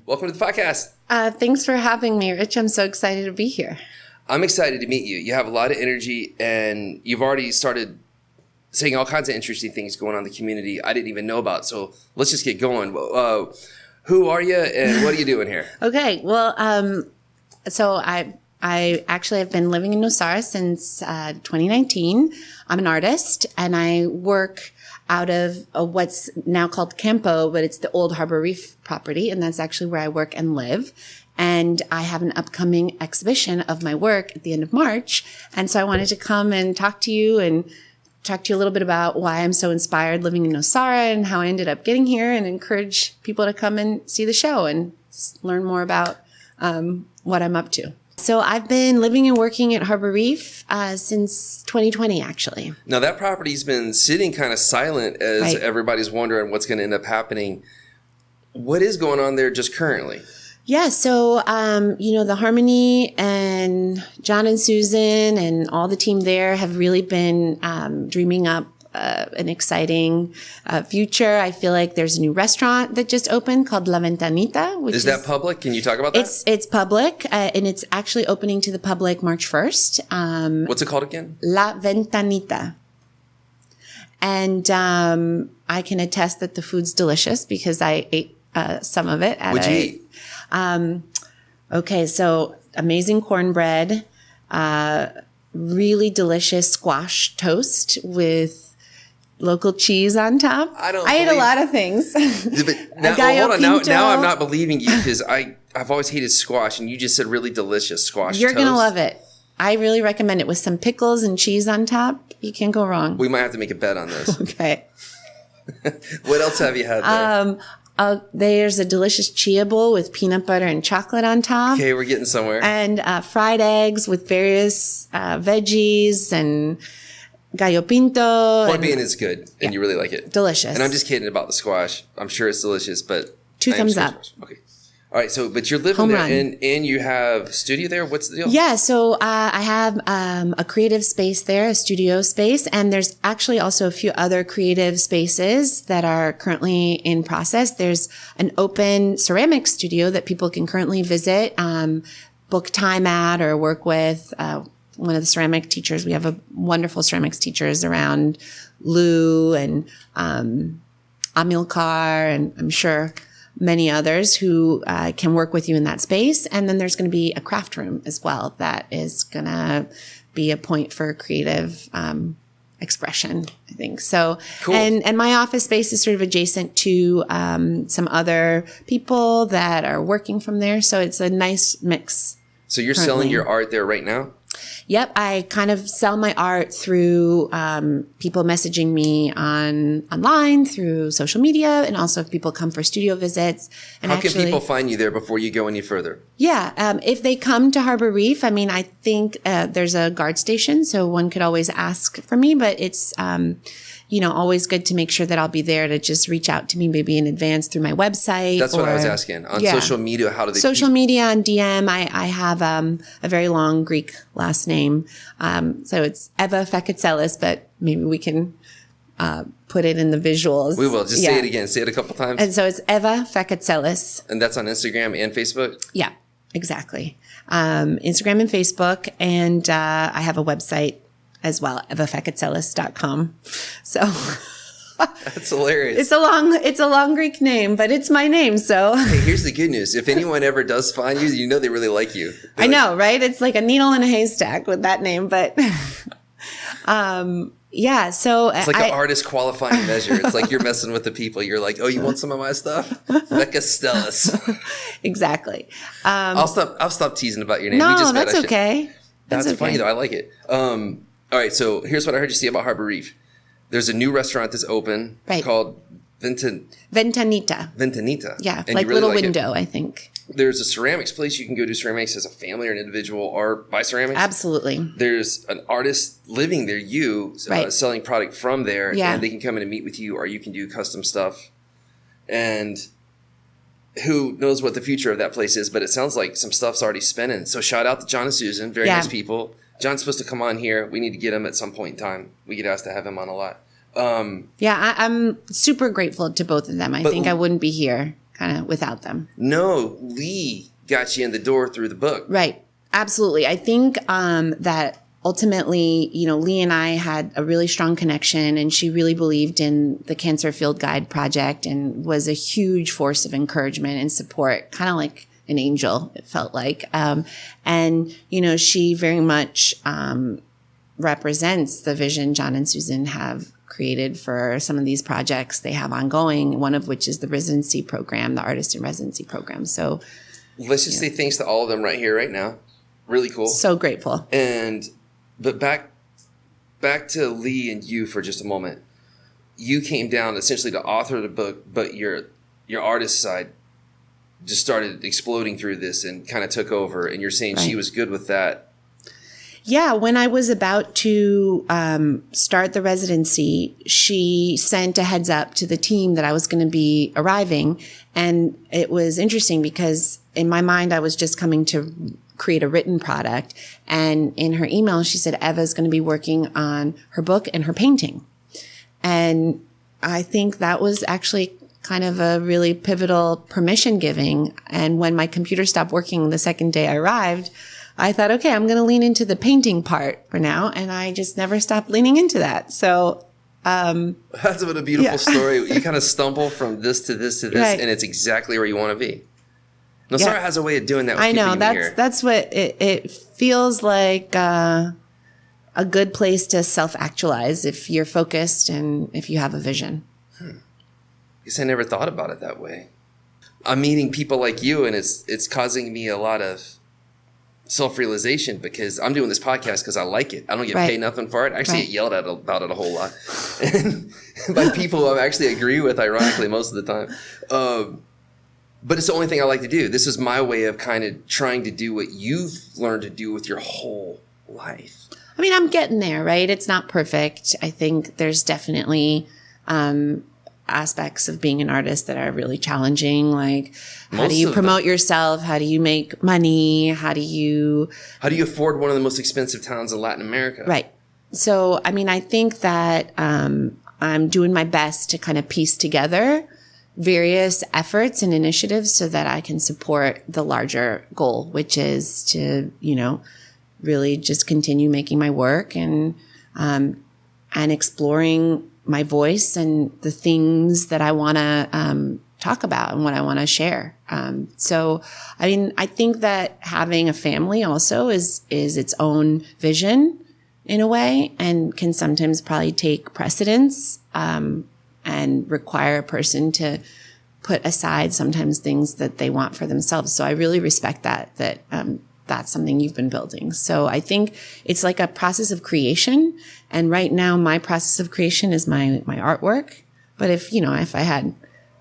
Welcome to the podcast. Thanks for having me, Rich. I'm so excited to be here. I'm excited to meet you. You have a lot of energy, and you've already started saying all kinds of interesting things going on in the community I didn't even know about. So let's just get going. Who are you, and what are you doing here? Okay. Well, so I actually have been living in Nosara since 2019. I'm an artist, and I work out of what's now called Campo, but it's the Old Harbor Reef property, and that's actually where I work and live. And I have an upcoming exhibition of my work at the end of March, and so I wanted to come and talk to you a little bit about why I'm so inspired living in Nosara and how I ended up getting here, and encourage people to come and see the show and learn more about what I'm up to. So I've been living and working at Harbor Reef since 2020, actually. Now, that property's been sitting kind of silent as everybody's wondering what's going to end up happening. What is going on there just currently? Yeah, so, the Harmony and John and Susan and all the team there have really been dreaming up an exciting future. I feel like there's a new restaurant that just opened called La Ventanita. Which is that public? Can you talk about that? It's public, and it's actually opening to the public March 1st. What's it called again? La Ventanita. And I can attest that the food's delicious because I ate some of it. What'd you eat? Okay, so amazing cornbread, really delicious squash toast with local cheese on top. I ate a lot of things. But hold on. Now I'm not believing you because I've always hated squash, and you just said really delicious squash You're toast. going to love it. I really recommend it with some pickles and cheese on top. You can't go wrong. We might have to make a bet on this. Okay. What else have you had there? There's a delicious chia bowl with peanut butter and chocolate on top. Okay, we're getting somewhere. And fried eggs with various veggies and gallo pinto. Corned bean is good, and you really like it. Delicious. And I'm just kidding about the squash. I'm sure it's delicious, but... 2 thumbs up. Okay. All right, so, but you're living Home there, run. and you have studio there? What's the deal? Yeah, so I have a creative space there, a studio space, and there's actually also a few other creative spaces that are currently in process. There's an open ceramic studio that people can currently visit, book time at, or work with one of the ceramic teachers. We have a wonderful ceramics teachers around, Lou and Amilcar, and I'm sure many others who can work with you in that space. And then there's going to be a craft room as well that is going to be a point for creative expression, I think. So, cool. And my office space is sort of adjacent to some other people that are working from there. So it's a nice mix. So you're selling your art there right now? Yep, I kind of sell my art through people messaging me online, through social media, and also if people come for studio visits. And How can people find you there before you go any further? Yeah, if they come to Harbor Reef, I mean, I think there's a guard station, so one could always ask for me, but it's always good to make sure that I'll be there, to just reach out to me maybe in advance through my website. That's what I was asking. On social media, how do they... Social media, on DM, I have a very long Greek last name. So it's Eva Fakatselis, but maybe we can put it in the visuals. We will. Just say it again. Say it a couple times. And so it's Eva Fakatselis. And that's on Instagram and Facebook? Yeah, exactly. Instagram and Facebook. And I have a website as well, evafakatselis.com. So that's hilarious. It's a long Greek name, but it's my name. So hey, here's the good news. If anyone ever does find you, you know they really like you. I know, right? It's like a needle in a haystack with that name, but yeah. So it's like an artist qualifying measure. It's like you're messing with the people. You're like, oh, you want some of my stuff? Fakatselis. Exactly. I'll stop teasing about your name. No, that's okay. That's funny though. I like it. All right, so here's what I heard you say about Harbor Reef. There's a new restaurant that's open called Ventanita. Ventanita. Yeah, and like really little like window, I think. There's a ceramics place you can go do ceramics as a family or an individual, or buy ceramics. Absolutely. There's an artist living there, selling product from there, and they can come in and meet with you, or you can do custom stuff. And who knows what the future of that place is, but it sounds like some stuff's already spinning. So shout out to John and Susan, very nice people. John's supposed to come on here. We need to get him at some point in time. We get asked to have him on a lot. I'm super grateful to both of them. I think I wouldn't be here kind of without them. No, Lee got you in the door through the book. Right. Absolutely. I think that ultimately, Lee and I had a really strong connection, and she really believed in the Cancer Field Guide project and was a huge force of encouragement and support, kind of like an angel, it felt like. And she very much represents the vision John and Susan have created for some of these projects they have ongoing, one of which is the residency program, the artist in residency program. So let's just say thanks to all of them right here, right now. Really cool. So grateful. But back to Lee and you for just a moment. You came down essentially to author the book, but your artist side just started exploding through this and kind of took over. And you're saying she was good with that. Yeah. When I was about to start the residency, she sent a heads up to the team that I was going to be arriving. And it was interesting because in my mind, I was just coming to create a written product. And in her email, she said Eva's going to be working on her book and her painting. And I think that was actually kind of a really pivotal permission giving. And when my computer stopped working the second day I arrived, I thought, okay, I'm going to lean into the painting part for now. And I just never stopped leaning into that. So that's been a beautiful story. You kind of stumble from this to this to this, right, and it's exactly where you want to be. Nosara has a way of doing that. With I know that's what it feels like. A good place to self-actualize if you're focused and if you have a vision. Guess I never thought about it that way. I'm meeting people like you, and it's causing me a lot of self-realization because I'm doing this podcast because I like it. I don't get paid nothing for it. I actually get yelled at about it a whole lot and by people who I actually agree with, ironically, most of the time. But it's the only thing I like to do. This is my way of kind of trying to do what you've learned to do with your whole life. I mean, I'm getting there, right? It's not perfect. I think there's definitely aspects of being an artist that are really challenging. Like, how do you promote yourself? How do you make money? How do you afford one of the most expensive towns in Latin America? Right. So, I mean, I think that I'm doing my best to kind of piece together various efforts and initiatives so that I can support the larger goal, which is to, really just continue making my work and exploring my voice and the things that I want to talk about and what I want to share. So, I mean, I think that having a family also is its own vision in a way, and can sometimes probably take precedence and require a person to put aside sometimes things that they want for themselves. So I really respect that that's something you've been building. So I think it's like a process of creation. And right now my process of creation is my artwork. But if I had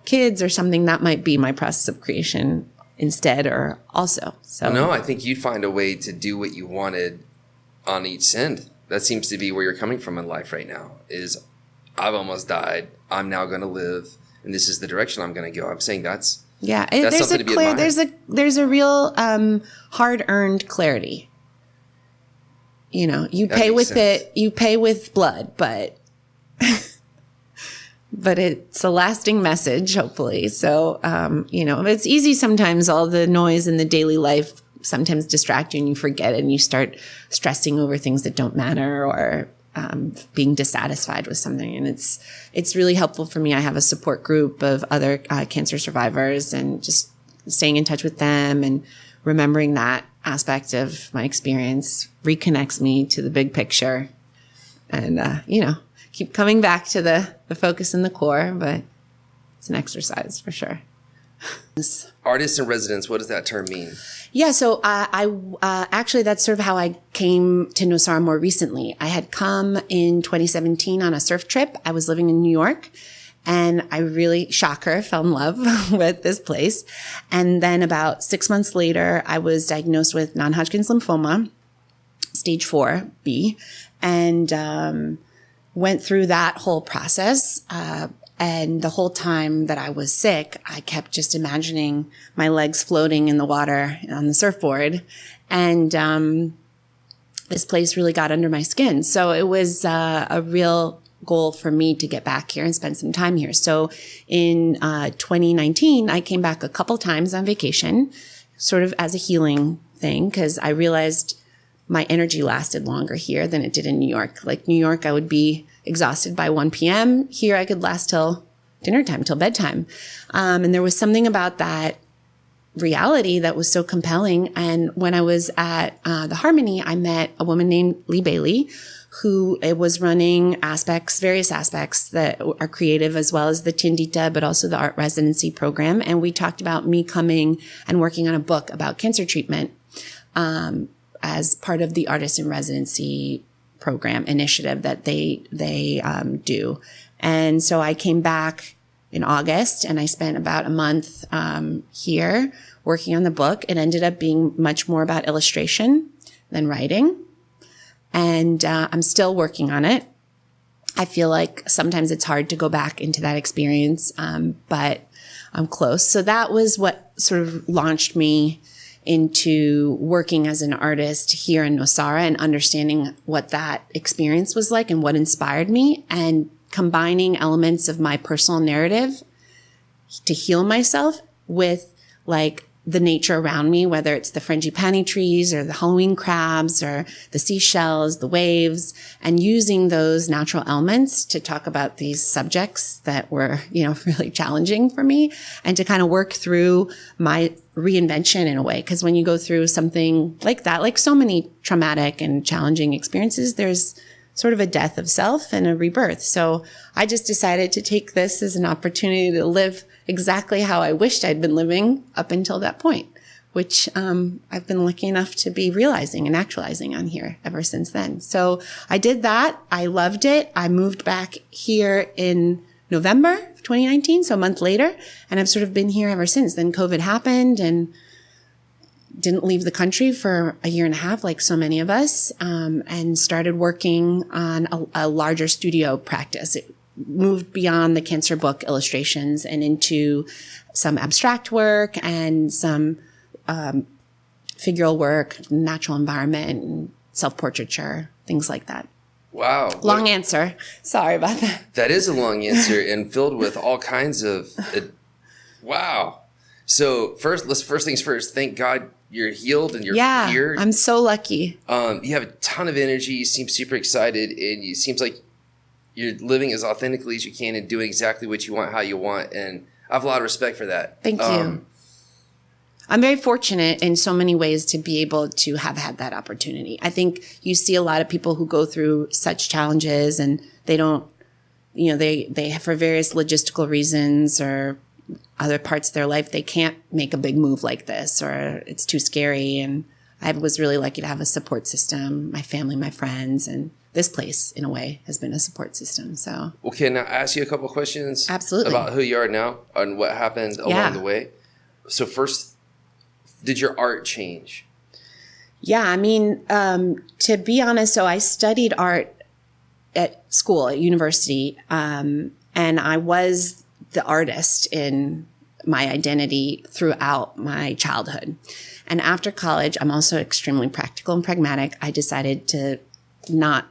kids or something, that might be my process of creation instead or also. So no, I think you'd find a way to do what you wanted on each end. That seems to be where you're coming from in life right now is I've almost died. I'm now going to live. And this is the direction I'm going to go. I'm saying that's something to be admired. There's a real hard-earned clarity. You pay with it. You pay with blood, but it's a lasting message, hopefully. So it's easy sometimes. All the noise in the daily life sometimes distract you, and you forget it, and you start stressing over things that don't matter or being dissatisfied with something. And it's really helpful for me. I have a support group of other cancer survivors, and just staying in touch with them and remembering that aspect of my experience reconnects me to the big picture. And, keep coming back to the focus and the core, but it's an exercise for sure. Artists in residence, what does that term mean? Yeah, so I actually, that's sort of how I came to Nosara more recently. I had come in 2017 on a surf trip. I was living in New York, and I really, shocker, fell in love with this place. And then about 6 months later, I was diagnosed with non-Hodgkin's lymphoma, stage 4B, and went through that whole process. And the whole time that I was sick, I kept just imagining my legs floating in the water on the surfboard. And this place really got under my skin. So it was a real goal for me to get back here and spend some time here. So in 2019, I came back a couple times on vacation, sort of as a healing thing, because I realized my energy lasted longer here than it did in New York. Like New York, I would be exhausted by 1 p.m. Here, I could last till dinner time, till bedtime. And there was something about that reality that was so compelling. And when I was at the Harmony, I met a woman named Lee Bailey, who was running various aspects that are creative, as well as the Tindita, but also the art residency program. And we talked about me coming and working on a book about cancer treatment as part of the artist in residency program initiative that they do. And so I came back in August and I spent about a month here working on the book. It ended up being much more about illustration than writing. And I'm still working on it. I feel like sometimes it's hard to go back into that experience, but I'm close. So that was what sort of launched me into working as an artist here in Nosara and understanding what that experience was like and what inspired me, and combining elements of my personal narrative to heal myself with like the nature around me, whether it's the frangipani trees or the Halloween crabs or the seashells, the waves, and using those natural elements to talk about these subjects that were, really challenging for me, and to kind of work through my reinvention in a way. Because when you go through something like that, like so many traumatic and challenging experiences, there's sort of a death of self and a rebirth. So I just decided to take this as an opportunity to live exactly how I wished I'd been living up until that point, which I've been lucky enough to be realizing and actualizing on here ever since then. So I did that. I loved it. I moved back here in November of 2019, so a month later, and I've sort of been here ever since. Then COVID happened and didn't leave the country for a year and a half, like so many of us, and started working on a larger studio practice. It moved beyond the cancer book illustrations and into some abstract work and some figural work, natural environment, and self-portraiture, things like that. Wow. Long answer. Sorry about that. That is a long answer and filled with all kinds of... wow. So first things first, thank God you're healed and you're here. Yeah, I'm so lucky. You have a ton of energy. You seem super excited, and it seems like you're living as authentically as you can and doing exactly what you want, how you want. And I have a lot of respect for that. Thank you. I'm very fortunate in so many ways to be able to have had that opportunity. I think you see a lot of people who go through such challenges and they don't, they have, for various logistical reasons or other parts of their life, they can't make a big move like this, or it's too scary. And I was really lucky to have a support system, my family, my friends, and this place, in a way, has been a support system. So, well, can I ask you a couple questions? Absolutely. About who you are now and what happened along the way? So first, did your art change? Yeah, I mean, to be honest, so I studied art at school, at university, and I was the artist in my identity throughout my childhood. And after college, I'm also extremely practical and pragmatic. I decided to not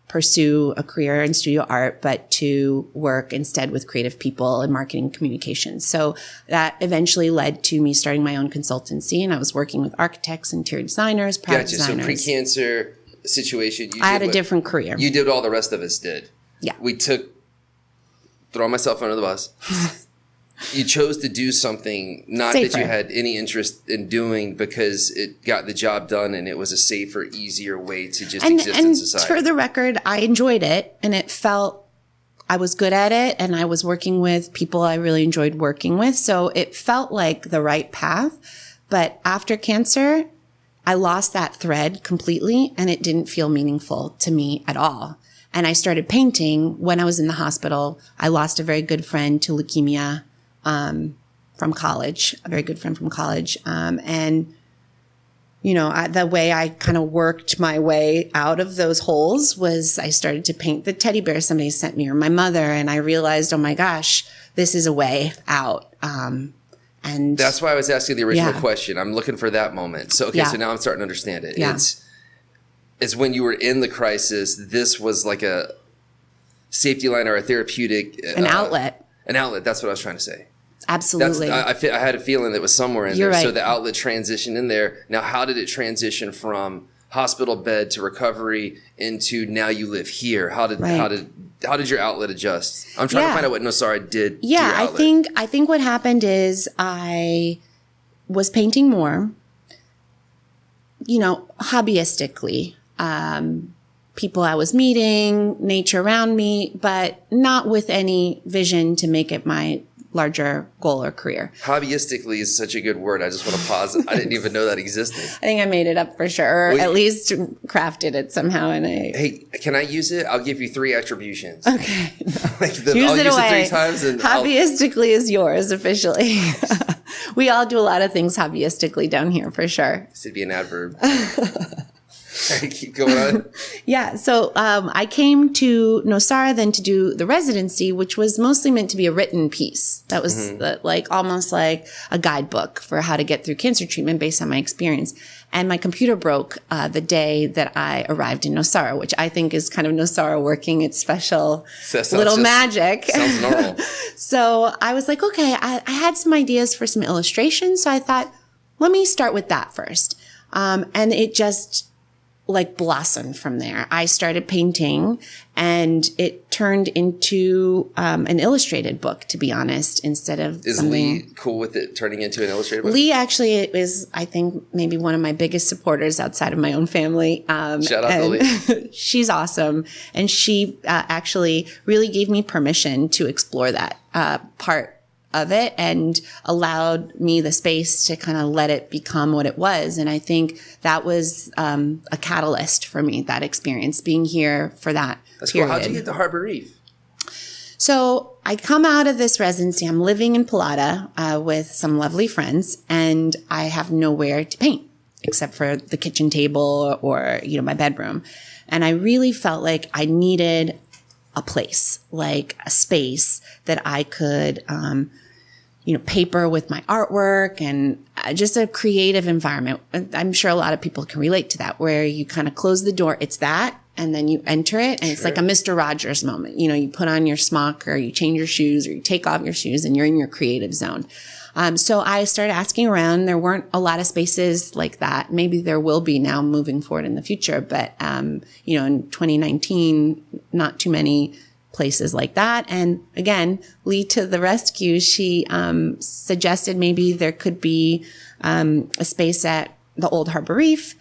pursue a career in studio art, but to work instead with creative people and marketing communications. So that eventually led to me starting my own consultancy, and I was working with architects, interior designers, product designers. So pre-cancer situation. I had a different career. You did what all the rest of us did. Yeah. Throw myself under the bus. You chose to do something not safer. That you had any interest in doing because it got the job done and it was a safer, easier way to just exist in society. And for the record, I enjoyed it and it felt I was good at it and I was working with people I really enjoyed working with. So it felt like the right path. But after cancer, I lost that thread completely and it didn't feel meaningful to me at all. And I started painting when I was in the hospital. I lost a very good friend to leukemia from college, a very good friend from college. And, the way I kind of worked my way out of those holes was I started to paint the teddy bear somebody sent me or my mother. And I realized, oh my gosh, this is a way out. And that's why I was asking the original question. I'm looking for that moment. So, so now I'm starting to understand it. Yeah. It's when you were in the crisis, this was like a safety line or a therapeutic an outlet. An outlet. That's what I was trying to say. Absolutely. I had a feeling that was somewhere in You're there. right. So the outlet transitioned in there. Now, how did it transition from hospital bed to recovery into now you live here? How did your outlet adjust? I'm trying to find out what Nosara did. Yeah, to your outlet. I think what happened is I was painting more, hobbyistically. People I was meeting, nature around me, but not with any vision to make it my larger goal or career. Hobbyistically is such a good word. I just want to pause. I didn't even know that existed. I think I made it up for sure, or at least crafted it somehow. Hey, can I use it? I'll give you 3 attributions. Okay. No. I'll use it 3 times. And hobbyistically is yours officially. We all do a lot of things hobbyistically down here for sure. This would be an adverb. Keep going on. Yeah. So I came to Nosara then to do the residency, which was mostly meant to be a written piece. That was almost like a guidebook for how to get through cancer treatment based on my experience. And my computer broke the day that I arrived in Nosara, which I think is kind of Nosara working its special little magic. Sounds normal. So I was like, okay, I had some ideas for some illustrations. So I thought, let me start with that first. And it just blossomed from there. I started painting and it turned into an illustrated book, to be honest, instead of Is Lee cool with it turning into an illustrated book? Lee actually is, I think, maybe one of my biggest supporters outside of my own family. Shout out to Lee. She's awesome. And she actually really gave me permission to explore that part of it and allowed me the space to kind of let it become what it was. And I think that was a catalyst for me, that experience, being here for that period. Cool. How'd you get to Harbor Reef? So I come out of this residency. I'm living in Pilata with some lovely friends, and I have nowhere to paint except for the kitchen table or, my bedroom. And I really felt like I needed a place, like a space that I could paper with my artwork and just a creative environment. I'm sure a lot of people can relate to that, where you kind of close the door. It's that, and then you enter it, and it's like a Mr. Rogers moment. You put on your smock, or you change your shoes, or you take off your shoes, and you're in your creative zone. So I started asking around. There weren't a lot of spaces like that. Maybe there will be now moving forward in the future. But, in 2019, not too many places like that. And again, Lee to the rescue. She suggested maybe there could be a space at the Old Harbor Reef.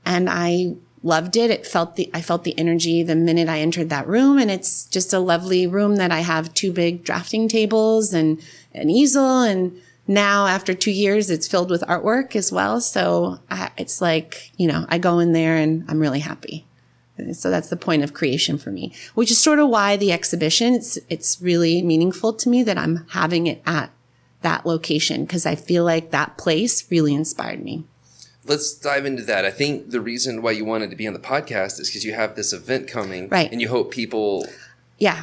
And I loved it. I felt the energy the minute I entered that room. And it's just a lovely room that I have 2 big drafting tables and an easel. And now after 2 years, it's filled with artwork as well. So it's like, I go in there and I'm really happy. So that's the point of creation for me, which is sort of why the exhibition, it's really meaningful to me that I'm having it at that location, because I feel like that place really inspired me. Let's dive into that. I think the reason why you wanted to be on the podcast is because you have this event coming, right? And you hope people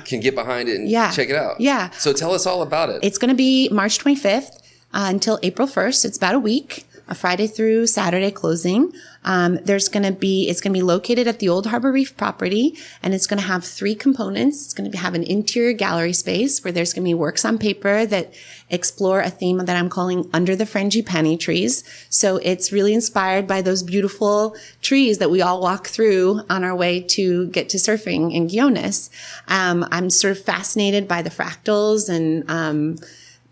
can get behind it and check it out. Yeah. So tell us all about it. It's going to be March 25th until April 1st. It's about a week. A Friday through Saturday closing. It's going to be located at the Old Harbor Reef property, and it's going to have 3 components. It's going to have an interior gallery space where there's going to be works on paper that explore a theme that I'm calling Under the Frangipani Trees. So it's really inspired by those beautiful trees that we all walk through on our way to get to surfing in Guiones. I'm sort of fascinated by the fractals and,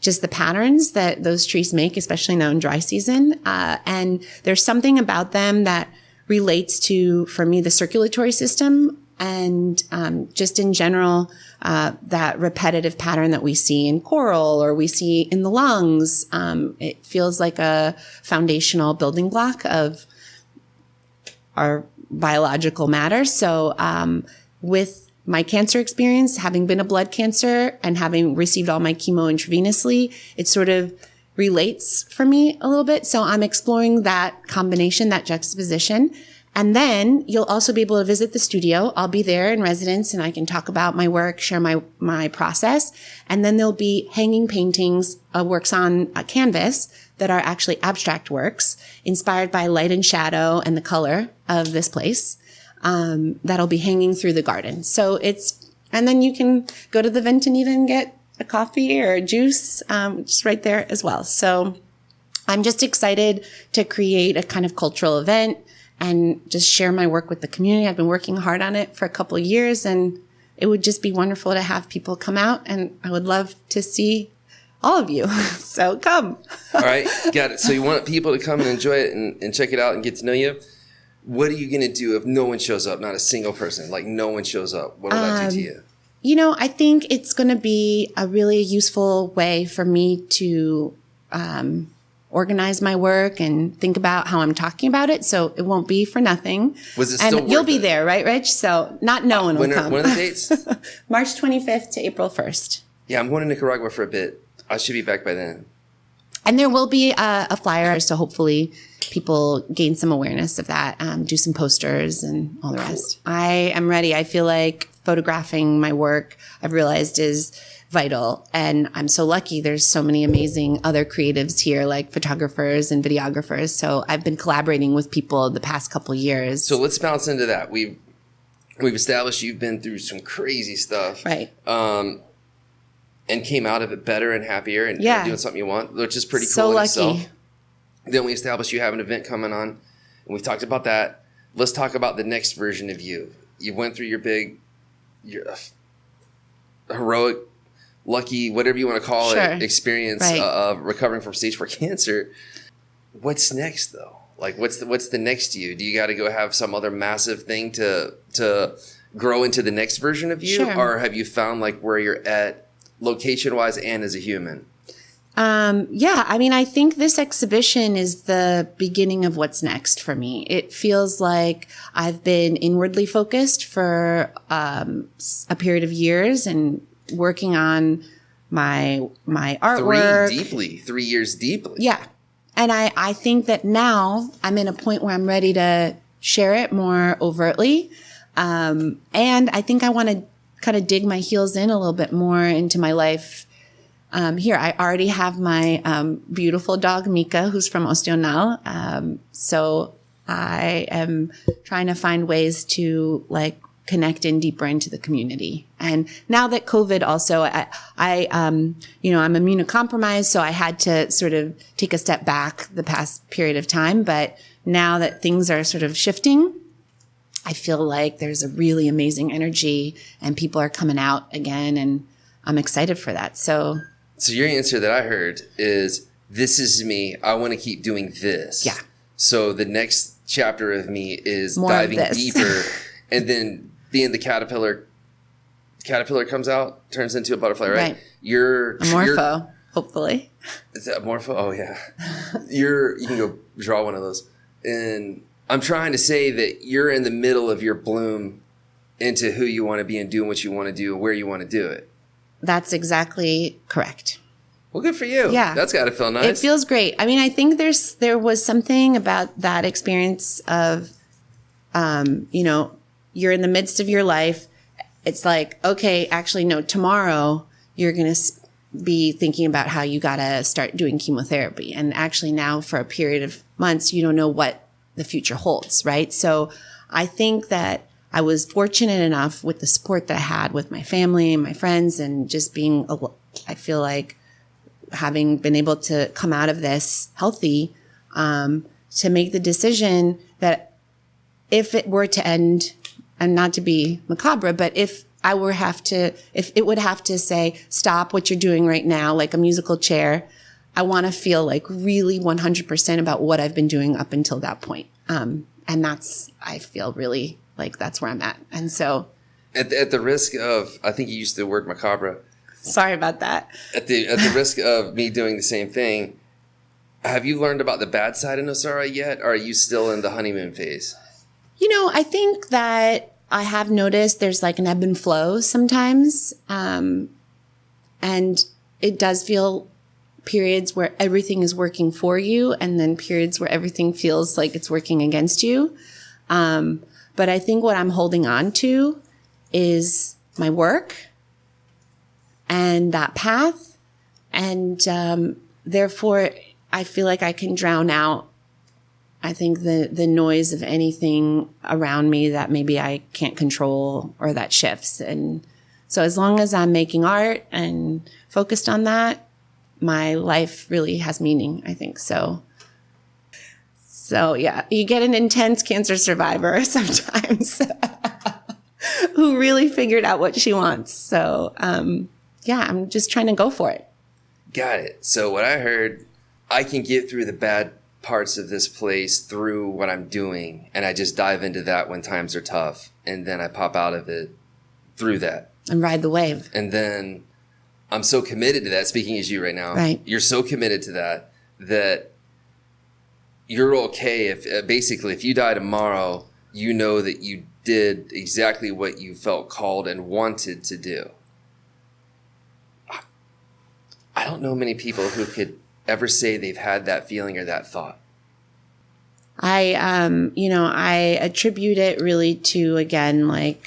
just the patterns that those trees make, especially now in dry season. And there's something about them that relates to, for me, the circulatory system and just in general, that repetitive pattern that we see in coral or we see in the lungs. It feels like a foundational building block of our biological matter. So with my cancer experience, having been a blood cancer and having received all my chemo intravenously, it sort of relates for me a little bit. So I'm exploring that combination, that juxtaposition. And then you'll also be able to visit the studio. I'll be there in residence and I can talk about my work, share my process. And then there'll be hanging paintings, works on a canvas that are actually abstract works inspired by light and shadow and the color of this place. That'll be hanging through the garden. So it's And then you can go to the Ventanita and get a coffee or a juice, just right there as well. So I'm just excited to create a kind of cultural event and just share my work with the community. I've been working hard on it for a couple of years, and it would just be wonderful to have people come out, and I would love to see all of you. So come. All right. Got it. So you want people to come and enjoy it and check it out and get to know you. What are you going to do if no one shows up? Not a single person. Like no one shows up. What will that do to you? You know, I think it's going to be a really useful way for me to organize my work and think about how I'm talking about it. So it won't be for nothing. Was it still and you'll be there, right, Rich? So not no one will come. When are the dates? March 25th to April 1st. Yeah, I'm going to Nicaragua for a bit. I should be back by then. And there will be a flyer, so hopefully people gain some awareness of that, do some posters and all the rest. I am ready. I feel like photographing my work, I've realized, is vital. And I'm so lucky. There's so many amazing other creatives here, like photographers and videographers. So I've been collaborating with people the past couple years. So let's bounce into that. We've established you've been through some crazy stuff. Right. And came out of it better and happier and doing something you want, which is pretty cool so in lucky. itself. Then we established you have an event coming on, and we've talked about that. Let's talk about the next version of you. You went through your heroic, lucky, whatever you want to call it, experience of recovering from stage 4 cancer. What's next, though? Like, what's the next you? Do you got to go have some other massive thing to grow into the next version of you? Sure. Or have you found like where you're at location-wise and as a human? Yeah, I mean, I think this exhibition is the beginning of what's next for me. It feels like I've been inwardly focused for a period of years and working on my artwork. 3 years deeply. Yeah. And I think that now I'm in a point where I'm ready to share it more overtly. And I think I want to kind of dig my heels in a little bit more into my life. Here, I already have my beautiful dog, Mika, who's from Ostional. So I am trying to find ways to like connect in deeper into the community. And now that COVID also, I'm immunocompromised, so I had to sort of take a step back the past period of time. But now that things are sort of shifting, I feel like there's a really amazing energy and people are coming out again, and I'm excited for that. So your answer that I heard is, this is me. I want to keep doing this. Yeah. So the next chapter of me is more diving deeper, and then being the caterpillar. Caterpillar comes out, turns into a butterfly, right? You're a morpho, hopefully. Is that morpho? Oh yeah. You can go draw one of those. And I'm trying to say that you're in the middle of your bloom into who you want to be and doing what you want to do, where you want to do it. That's exactly correct. Well, good for you. Yeah. That's got to feel nice. It feels great. I mean, I think there was something about that experience of, you're in the midst of your life. It's like, okay, actually, no, tomorrow you're going to be thinking about how you got to start doing chemotherapy. And actually now for a period of months, you don't know what the future holds, right? So I think that I was fortunate enough with the support that I had with my family and my friends, and just I feel like having been able to come out of this healthy, to make the decision that if it were to end, and not to be macabre, but if it would have to say, stop what you're doing right now, like a musical chair, I want to feel like really 100% about what I've been doing up until that point. And I feel really like that's where I'm at. And so at the risk of, I think you used the word macabre. Sorry about that. At the risk of me doing the same thing, have you learned about the bad side of Nosara yet? Or are you still in the honeymoon phase? I think that I have noticed there's like an ebb and flow sometimes. And it does feel periods where everything is working for you, and then periods where everything feels like it's working against you. But I think what I'm holding on to is my work and that path. And therefore, I feel like I can drown out, I think, the noise of anything around me that maybe I can't control or that shifts. And So as long as I'm making art and focused on that, my life really has meaning, I think. So yeah, you get an intense cancer survivor sometimes who really figured out what she wants. So, yeah, I'm just trying to go for it. Got it. So what I heard, I can get through the bad parts of this place through what I'm doing. And I just dive into that when times are tough. And then I pop out of it through that. And ride the wave. And then I'm so committed to that, speaking as you right now. Right. You're so committed to that you're okay if basically if you die tomorrow, you know that you did exactly what you felt called and wanted to do. I don't know many people who could ever say they've had that feeling or that thought. I attribute it really to, again, like,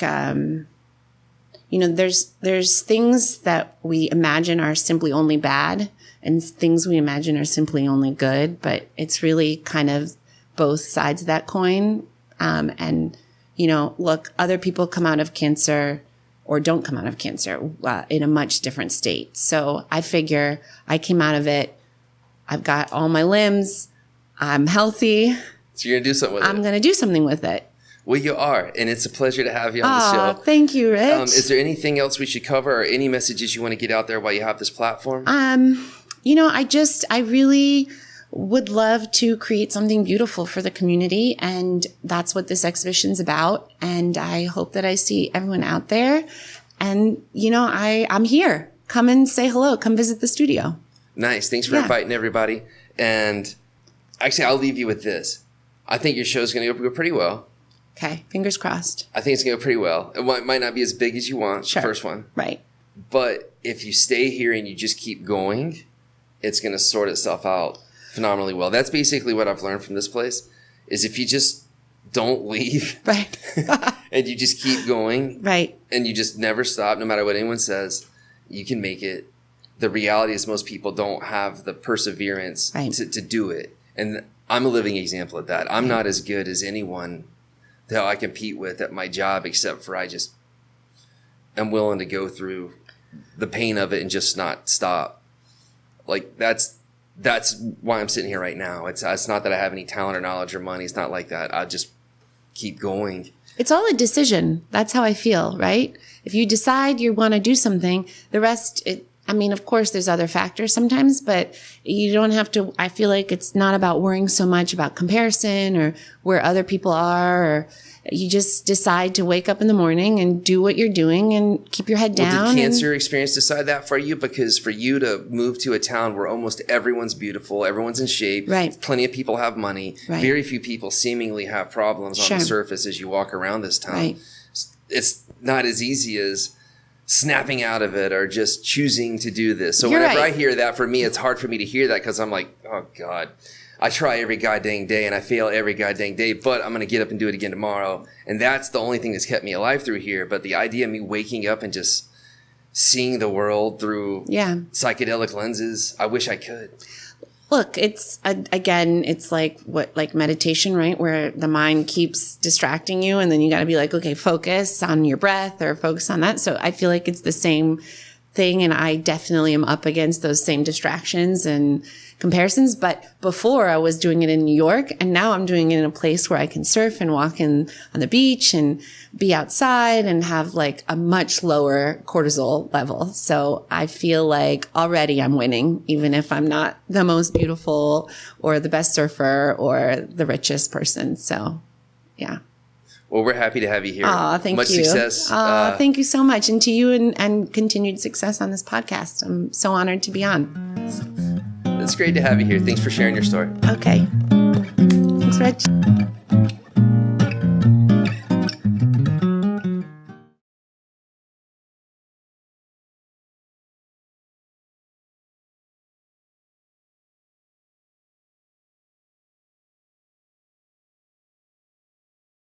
there's things that we imagine are simply only bad and things we imagine are simply only good, but it's really kind of both sides of that coin. Look, other people come out of cancer or don't come out of cancer in a much different state. So I figure I came out of it. I've got all my limbs. I'm healthy. So you're going to do something with it. I'm going to do something with it. Well, you are, and it's a pleasure to have you on the show. Thank you, Rich. Is there anything else we should cover or any messages you want to get out there while you have this platform? I really would love to create something beautiful for the community, and that's what this exhibition's about. And I hope that I see everyone out there. And, I'm here. Come and say hello. Come visit the studio. Nice. Thanks for inviting everybody. And actually, I'll leave you with this. I think your show's going to go pretty well. Okay. Fingers crossed. I think it's going to go pretty well. It might not be as big as you want, sure. The first one. Right. But if you stay here and you just keep going, it's going to sort itself out phenomenally well. That's basically what I've learned from this place, is if you just don't leave. Right. And you just keep going. Right. And you just never stop, no matter what anyone says, you can make it. The reality is most people don't have the perseverance to do it. And I'm a living example of that. I'm not as good as anyone that I compete with at my job, except for I just am willing to go through the pain of it and just not stop. Like that's why I'm sitting here right now. It's not that I have any talent or knowledge or money. It's not like that. I just keep going. It's all a decision. That's how I feel, right? If you decide you want to do something, the rest, of course, there's other factors sometimes, but you don't have to. I feel like it's not about worrying so much about comparison or where other people are, or you just decide to wake up in the morning and do what you're doing and keep your head down. Well, did cancer experience decide that for you? Because for you to move to a town where almost everyone's beautiful, everyone's in shape, right. Plenty of people have money, right. Very few people seemingly have problems on the surface as you walk around this town. Right. It's not as easy as snapping out of it or just choosing to do this. So whenever I hear that, for me, it's hard for me to hear that because I'm like, oh God, I try every goddamn day and I fail every goddamn day, but I'm going to get up and do it again tomorrow. And that's the only thing that's kept me alive through here. But the idea of me waking up and just seeing the world through psychedelic lenses, I wish I could. Look, it's like meditation, right? Where the mind keeps distracting you and then you got to be like, okay, focus on your breath or focus on that. So I feel like it's the same thing. And I definitely am up against those same distractions and comparisons. But before I was doing it in New York, and now I'm doing it in a place where I can surf and walk on the beach and be outside and have like a much lower cortisol level. So I feel like already I'm winning, even if I'm not the most beautiful or the best surfer or the richest person. So, yeah. Well, we're happy to have you here. Thank you. Much success. Thank you so much. And to you and continued success on this podcast. I'm so honored to be on. It's great to have you here. Thanks for sharing your story. Okay. Thanks, Rich.